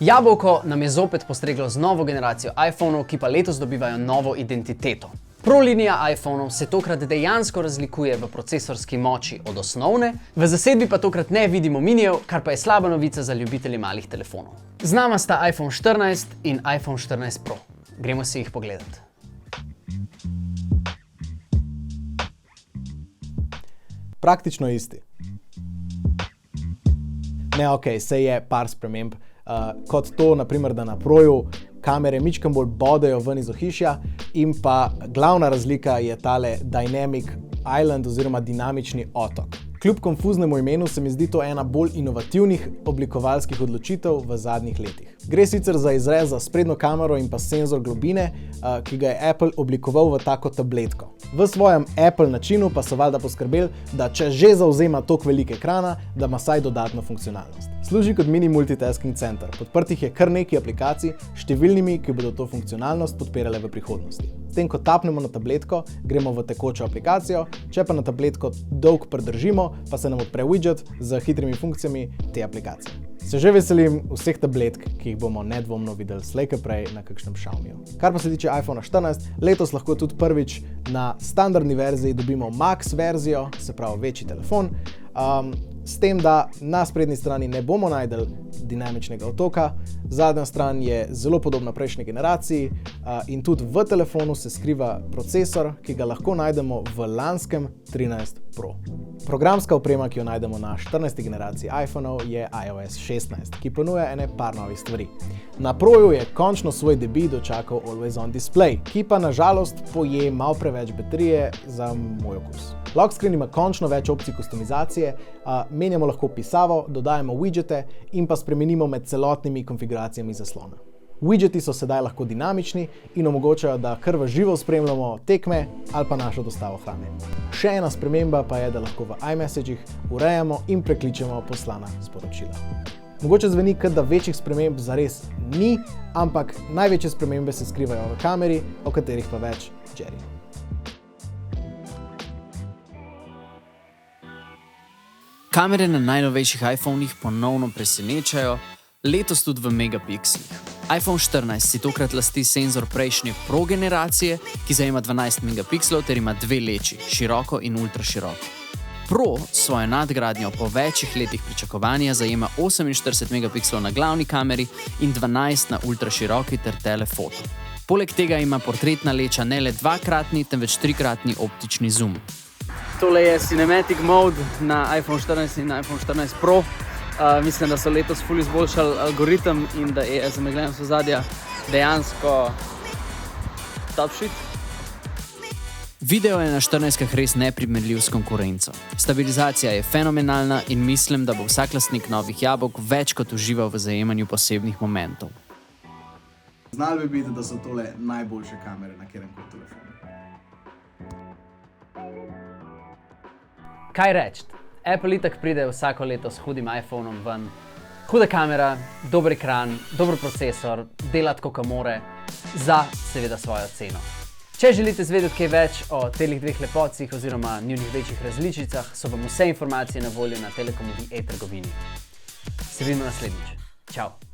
Jabolko nam je zopet postreglo z novo generacijo iPhonov, ki pa letos dobivajo novo identiteto. Pro linija iPhonov se tokrat dejansko razlikuje v procesorski moči od osnovne, v zasedbi pa tokrat ne vidimo minijev, kar pa je slaba novica za ljubitelje malih telefonov. Z nama sta iPhone 14 in iPhone 14 Pro. Gremo si jih pogledati. Praktično isti. Ne, okej, saj je par sprememb. Kot to, naprimer, da na Proju kamere mičkam bolj bodejo ven iz ohišja in pa glavna razlika je tale Dynamic Island oziroma dinamični otok. Kljub konfuznemu imenu se mi zdi to ena bolj inovativnih oblikovalskih odločitev v zadnjih letih. Gre sicer za izrez za sprednjo kamero in pa senzor globine, ki ga je Apple oblikoval v tako tabletko. V svojem Apple načinu pa so valjda poskrbeli, da če že zavzema toliko velik ekrana, da ima vsaj dodatno funkcionalnost. Služi kot mini multitasking center. Podprtih je kar nekaj aplikacij, številnimi, ki bodo to funkcionalnost podpirale v prihodnosti. Tem, ko tapnemo na tabletko, gremo v tekočo aplikacijo, če pa na tabletko dolgo pridržimo, pa se nam odpre widget z hitrimi funkcijami te aplikacije. Se že veselim vseh tabletk, ki jih bomo nedvomno videli slej ko prej na kakšnem Xiaomiju. Kar pa se tiče iPhone 14, letos lahko tudi prvič na standardni verziji dobimo Max verzijo, se pravi večji telefon, s tem, da na sprednji strani ne bomo najdel dinamičnega otoka, zadnja stran je zelo podobna prejšnji generaciji in tudi v telefonu se skriva procesor, ki ga lahko najdemo v lanskem 13 Pro. Programska oprema, ki jo najdemo na 14. generaciji iPhonov, je iOS 16, ki ponuja par novih stvari. Na Proju je končno svoj debut dočakal Always On Display, ki pa na žalost poje malo preveč baterije za moj okus. Lock screen ima končno več opcij kustomizacije, menjamo lahko pisavo, dodajamo widgete in pa spremenimo med celotnimi konfiguracijami zaslona. Widgeti so sedaj lahko dinamični in omogočajo, da kar v živo spremljamo tekme ali pa našo dostavo hrane. Še ena sprememba pa je, da lahko v iMessagih urejamo in prekličemo poslana sporočila. Mogoče zveni, kot da večjih sprememb zares ni, ampak največje spremembe se skrivajo v kameri, o katerih pa več Jerry. Kamere na najnovejših iPhonih ponovno presenečajo, letos tudi v megapikslih. iPhone 14 si tokrat lasti senzor prejšnje Pro generacije, ki zajema 12 megapikslov ter ima dve leči, široko in ultraširoko. Pro svojo nadgradnjo po večjih letih pričakovanja zajema 48 megapikslov na glavni kameri in 12 na ultraširoki ter telefoto. Poleg tega ima portretna leča ne le dvakratni, temveč trikratni optični zoom. Tole je Cinematic Mode na iPhone 14 in iPhone 14 Pro. Mislim, da so letos ful izboljšali algoritem in da je zameglenost ozadja dejansko top shit. Video je na 14-kah res neprimerljiv s konkurenco. Stabilizacija je fenomenalna in mislim, da bo vsak lastnik novih jabolk več kot užival v zajemanju posebnih momentov. Znali bi biti, da so tole najboljše kamere na kateremkoli telefonu. Kaj reči? Apple itak pride vsako leto s hudim iPhonom ven. Huda kamera, dober ekran, dober procesor, dela tako, kot more, za seveda svojo ceno. Če želite zvedeti kaj več o telih dveh lepotcih oziroma njunih večjih različicah, so vam vse informacije na voljo na Telekomovi e-trgovini. Se vidimo naslednjič. Čau!